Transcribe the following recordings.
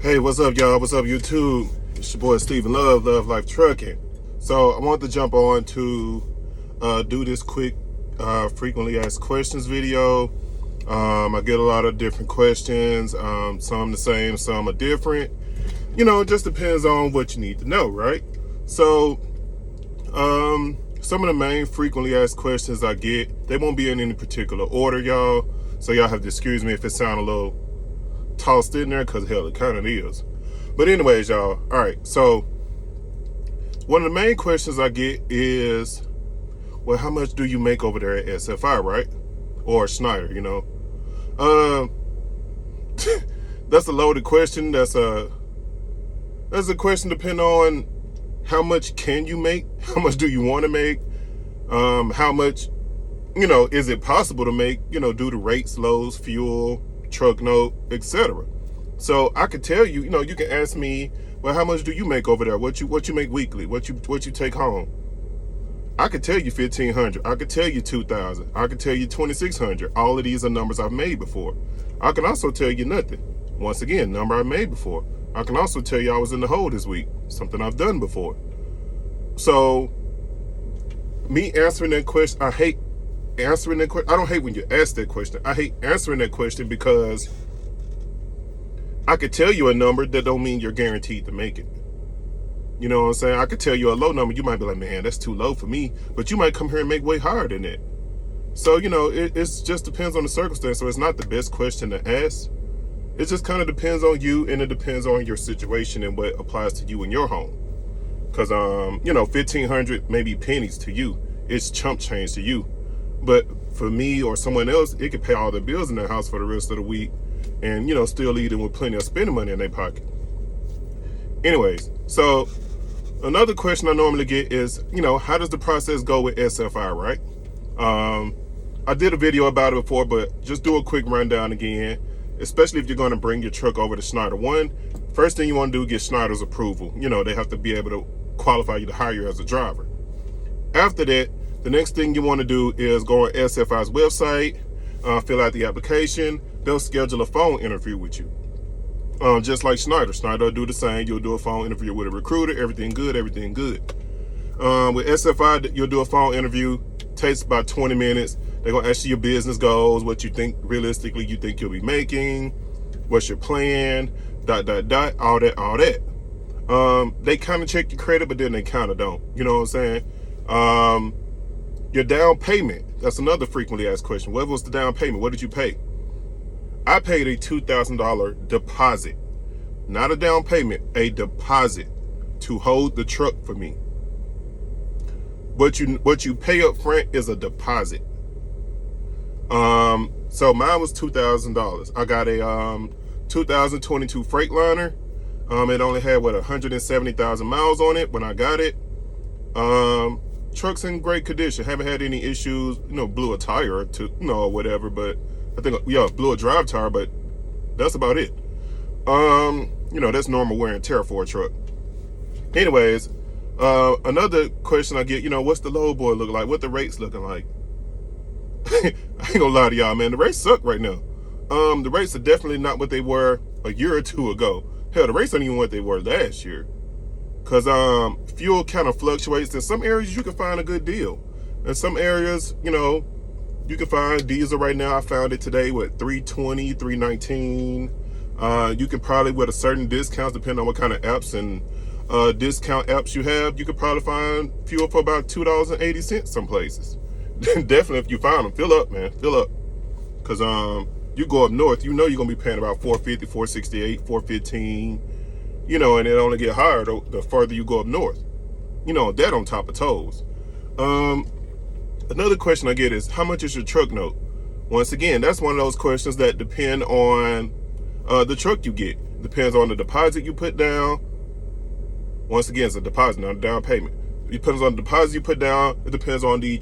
Hey, what's up, y'all? What's up, YouTube? It's your boy Stephen Love Life Trucking. So I want to jump on to do this quick frequently asked questions video. I get a lot of different questions, some the same, some are different. You know, it just depends on what you need to know, right? So some of the main frequently asked questions I get, they won't be in any particular order, y'all. So y'all have to excuse me if it sounds a little tossed in there, because hell, it kind of is. But anyways, y'all, all right, so one of the main questions I get is, well, how much do you make over there at SFI, right? Or Schneider, you know? That's a loaded question. That's a question depending on how much can you make, how much do you want to make, how much, you know, is it possible to make, you know, due to rates, loads, fuel, truck note, etc. So I could tell you, you know, you can ask me, well, how much do you make over there? What you make weekly? What you take home? I could tell you 1,500. I could tell you 2,000. I could tell you 2,600. All of these are numbers I've made before. I can also tell you nothing. Once again, number I made before. I can also tell you I was in the hole this week. Something I've done before. So me answering that question, I hate answering that question. I don't hate when you ask that question. I hate answering that question because I could tell you a number that don't mean you're guaranteed to make it. You know what I'm saying? I could tell you a low number. You might be like, man, that's too low for me. But you might come here and make way higher than that. So, you know, it just depends on the circumstance. So it's not the best question to ask. It just kind of depends on you, and it depends on your situation and what applies to you in your home. Because, you know, 1,500 may be pennies to you. It's chump change to you. But for me or someone else, it could pay all their bills in their house for the rest of the week and, you know, still leave them with plenty of spending money in their pocket. Anyways, so another question I normally get is, you know, how does the process go with SFI, right? I did a video about it before, but just do a quick rundown again, especially if you're going to bring your truck over to Schneider. First thing you want to do is get Schneider's approval. You know, they have to be able to qualify you to hire you as a driver. After that, the next thing you want to do is go on SFI's website, fill out the application. They'll schedule a phone interview with you. Just like Schneider. Schneider will do the same. You'll do a phone interview with a recruiter. Everything good, everything good. With SFI, you'll do a phone interview. Takes about 20 minutes. They're going to ask you your business goals, what you think realistically you think you'll be making, what's your plan, all that. They kind of check your credit, but then they kind of don't. You know what I'm saying? Your down payment, that's another frequently asked question. What was the down payment? What did you pay? I paid a $2,000 deposit. Not a down payment, a deposit to hold the truck for me. What you pay up front is a deposit. So mine was $2,000. I got a 2022 Freightliner. It only had 170,000 miles on it when I got it. Truck's in great condition. Haven't had any issues. You know, blew a tire or whatever, but I think, yeah, blew a drive tire, but that's about it. You know, that's normal wear and tear for a truck. Anyways, another question I get, you know, what's the load boy look like? What the rates looking like? I ain't gonna lie to y'all, man. The rates suck right now. The rates are definitely not what they were a year or two ago. Hell, the rates aren't even what they were last year. Because fuel kind of fluctuates. In some areas, you can find a good deal. In some areas, you know, you can find diesel right now. I found it today with $3.20, $3.19. You can probably, with a certain discounts, depending on what kind of apps and discount apps you have, you could probably find fuel for about $2.80 some places. Definitely, if you find them, fill up, man. Fill up. Because you go up north, you know you're going to be paying about $4.50, $4.68, $4.15. You know, and it only get higher the further you go up north. You know, that on top of tolls. Another question I get is, how much is your truck note? Once again, that's one of those questions that depend on the truck you get. Depends on the deposit you put down. Once again, it's a deposit, not a down payment. It depends on the deposit you put down. It depends on the,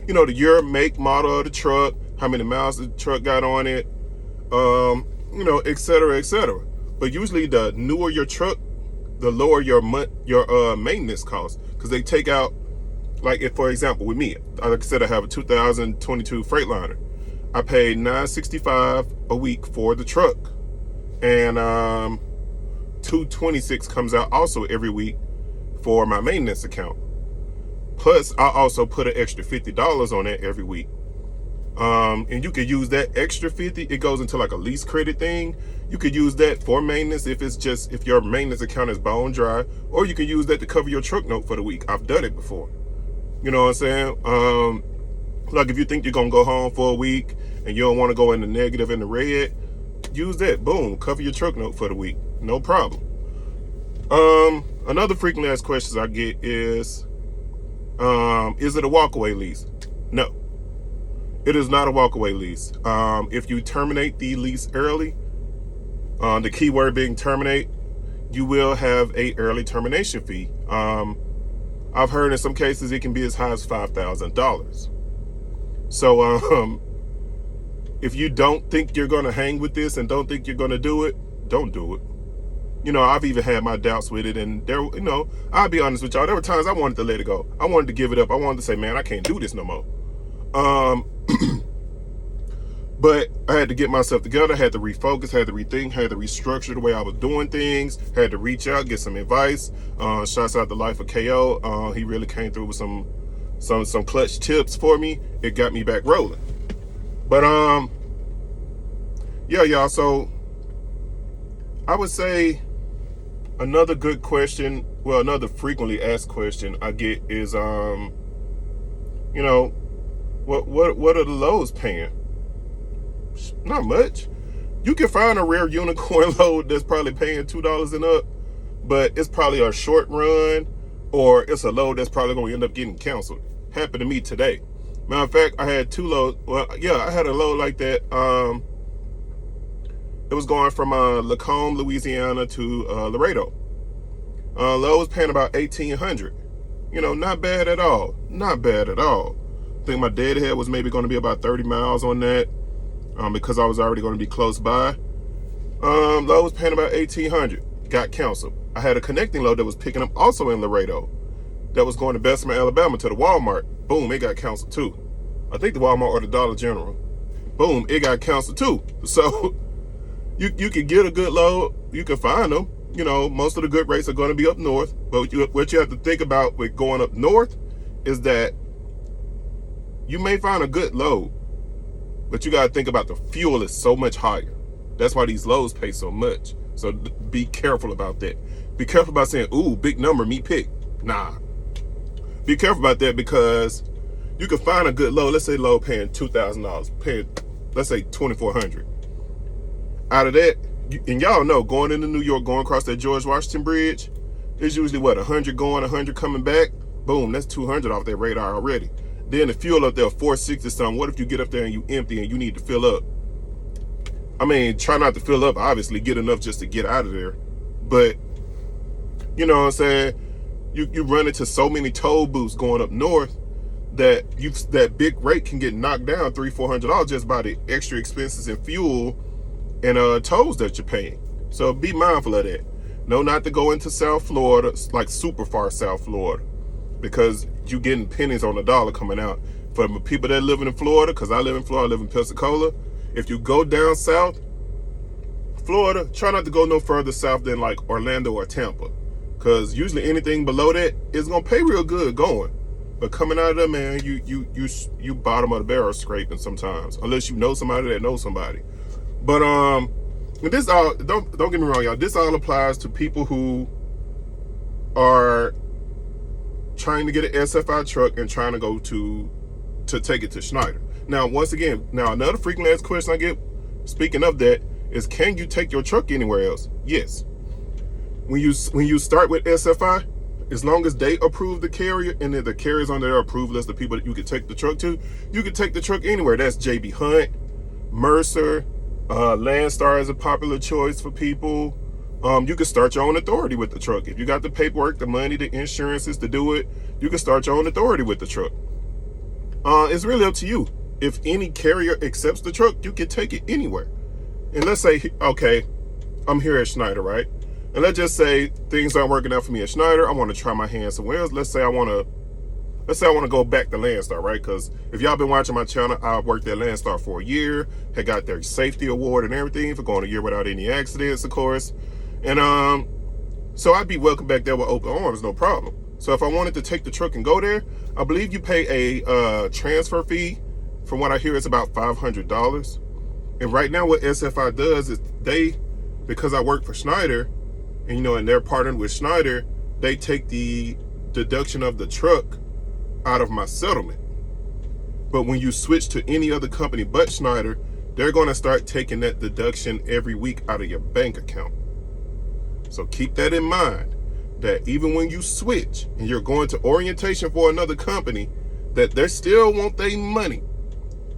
you know, the year, make, model of the truck, how many miles the truck got on it, you know, et cetera, et cetera. But usually the newer your truck, the lower your maintenance costs, because they take out, like, if, for example, with me, like I said, I have a 2022 Freightliner. I paid $965 a week for the truck. And $226 comes out also every week for my maintenance account. Plus, I also put an extra $50 on that every week. And you could use that extra 50. It goes into like a lease credit thing. You could use that for maintenance if your maintenance account is bone dry, or you can use that to cover your truck note for the week. I've done it before. You know what I'm saying? Like if you think you're gonna go home for a week and you don't want to go in the negative and the red, use that. Boom, cover your truck note for the week. No problem. Another frequently asked questions I get is it a walkaway lease? No. It is not a walkaway lease. If you terminate the lease early, the key word being terminate, you will have a early termination fee. I've heard in some cases it can be as high as $5,000. So if you don't think you're going to hang with this and don't think you're going to do it, don't do it. You know, I've even had my doubts with it, and I'll be honest with y'all, there were times I wanted to let it go. I wanted to give it up. I wanted to say, man, I can't do this no more. But I had to get myself together, had to refocus, had to rethink, had to restructure the way I was doing things, had to reach out, get some advice. Shouts out to Life of KO. He really came through with some clutch tips for me. It got me back rolling. But yeah, y'all, so I would say another good question, well, another frequently asked question I get is what are the loads paying? Not much. You can find a rare unicorn load that's probably paying $2 and up, but it's probably a short run, or it's a load that's probably going to end up getting canceled. Happened to me today. Matter of fact, I had two loads. Well, yeah, I had a load like that. It was going from Lacombe, Louisiana to Laredo. Load was paying about $1,800. Not bad at all. Not bad at all. I think my deadhead was maybe going to be about 30 miles on that. Because I was already going to be close by. Load was paying about $1,800. Got canceled. I had a connecting load that was picking up also in Laredo. That was going to Bessemer, Alabama to the Walmart. Boom, it got canceled too. I think the Walmart or the Dollar General. Boom, it got canceled too. So you can get a good load. You can find them. Most of the good rates are going to be up north. But what you have to think about with going up north is that you may find a good load, but you got to think about the fuel is so much higher. That's why these loads pay so much. So be careful about that. Be careful about saying, ooh, big number, me pick. Nah. Be careful about that, because you can find a good load. Let's say load paying $2,000, paying, let's say $2,400. Out of that, and y'all know, going into New York, going across that George Washington Bridge, there's usually 100 going, 100 coming back. Boom, that's 200 off their radar already. Then the fuel up there, 460 something. What if you get up there and you empty and you need to fill up? I mean, try not to fill up, obviously, get enough just to get out of there. But, you know what I'm saying? You run into so many toll booths going up north that that big rate can get knocked down $300-400 just by the extra expenses in fuel and tolls that you're paying. So be mindful of that. No, not to go into South Florida, like super far South Florida, because you're getting pennies on the dollar coming out. For the people that live in Florida, because I live in Florida, I live in Pensacola. If you go down south Florida, try not to go no further south than like Orlando or Tampa, because usually anything below that is gonna pay real good going. But coming out of there, man, you bottom of the barrel scraping sometimes, unless you know somebody that knows somebody. But this all don't get me wrong, y'all. This all applies to people who are trying to get an SFI truck and trying to go to take it to Schneider. Now, once again, another frequently asked question I get, speaking of that, is can you take your truck anywhere else? Yes. When you start with SFI, as long as they approve the carrier and then the carrier's on their approved list of people that you can take the truck to, you can take the truck anywhere. That's JB Hunt, Mercer, Landstar is a popular choice for people. You can start your own authority with the truck. If you got the paperwork, the money, the insurances to do it, you can start your own authority with the truck. It's really up to you. If any carrier accepts the truck, you can take it anywhere. And let's say, okay, I'm here at Schneider, right? And let's just say things aren't working out for me at Schneider. I want to try my hand somewhere else. Let's say I want let's say I want to go back to Landstar, right? Because if y'all been watching my channel, I worked at Landstar for a year, had got their safety award and everything for going a year without any accidents, of course. And so I'd be welcome back there with open arms, no problem. So if I wanted to take the truck and go there, I believe you pay a transfer fee. From what I hear, it's about $500. And right now what SFI does is because I work for Schneider, and they're partnered with Schneider, they take the deduction of the truck out of my settlement. But when you switch to any other company but Schneider, they're going to start taking that deduction every week out of your bank account. So keep that in mind, that even when you switch and you're going to orientation for another company, that they still want their money,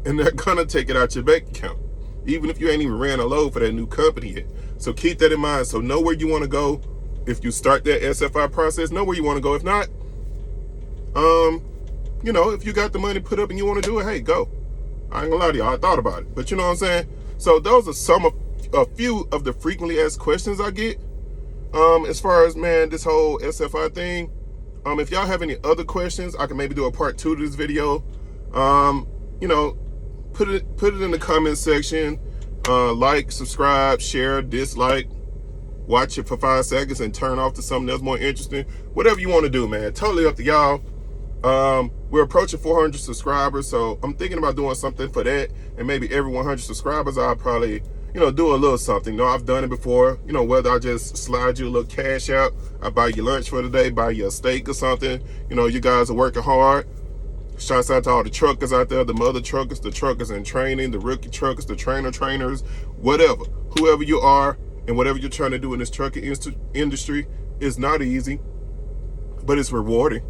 and they're going to take it out your bank account, even if you ain't even ran a load for that new company yet. So keep that in mind. So know where you want to go. If you start that SFI process, know where you want to go. If not, if you got the money put up and you want to do it, hey, go. I ain't gonna lie to y'all, I thought about it, but you know what I'm saying? So those are a few of the frequently asked questions I get. As far as, man, this whole SFI thing, if y'all have any other questions, I can maybe do a part 2 to this video. Put it in the comment section. Like, subscribe, share, dislike, watch it for 5 seconds and turn off to something that's more interesting. Whatever you want to do, man, totally up to y'all. We're approaching 400 subscribers, so I'm thinking about doing something for that. And maybe every 100 subscribers, I'll probably, do a little something. I've done it before, whether I just slide you a little cash out, I buy you lunch for the day, buy you a steak or something. You guys are working hard. Shouts out to all the truckers out there, the mother truckers, the truckers in training, the rookie truckers, the trainers, whatever. Whoever you are and whatever you're trying to do in this trucking industry is not easy, but it's rewarding.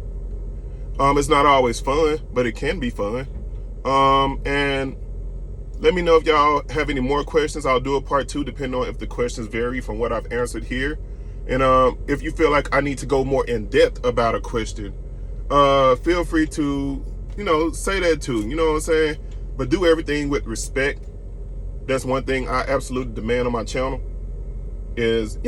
It's not always fun, but it can be fun. And let me know if y'all have any more questions. I'll do a part 2 depending on if the questions vary from what I've answered here. And if you feel like I need to go more in depth about a question, feel free to, say that too, you know what I'm saying? But do everything with respect. That's one thing I absolutely demand on my channel is,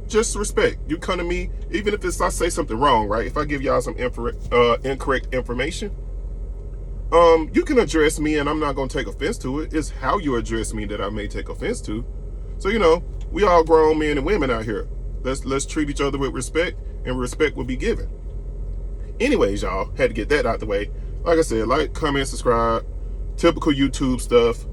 just respect. You come to me, even if I say something wrong, right? If I give y'all some incorrect information, you can address me and I'm not going to take offense to it. It's how you address me that I may take offense to. So, we all grown men and women out here. Let's treat each other with respect, and respect will be given. Anyways, y'all, had to get that out the way. Like I said, like, comment, subscribe, typical YouTube stuff.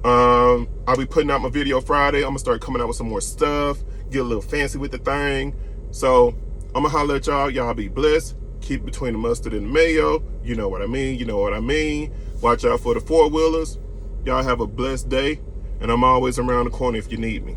I'll be putting out my video Friday. I'm gonna start coming out with some more stuff, get a little fancy with the thing. So I'm gonna holler at y'all. Y'all be blessed. Keep it between the mustard and the mayo. You know what I mean. Watch out for the 4-wheelers. Y'all have a blessed day, and I'm always around the corner if you need me.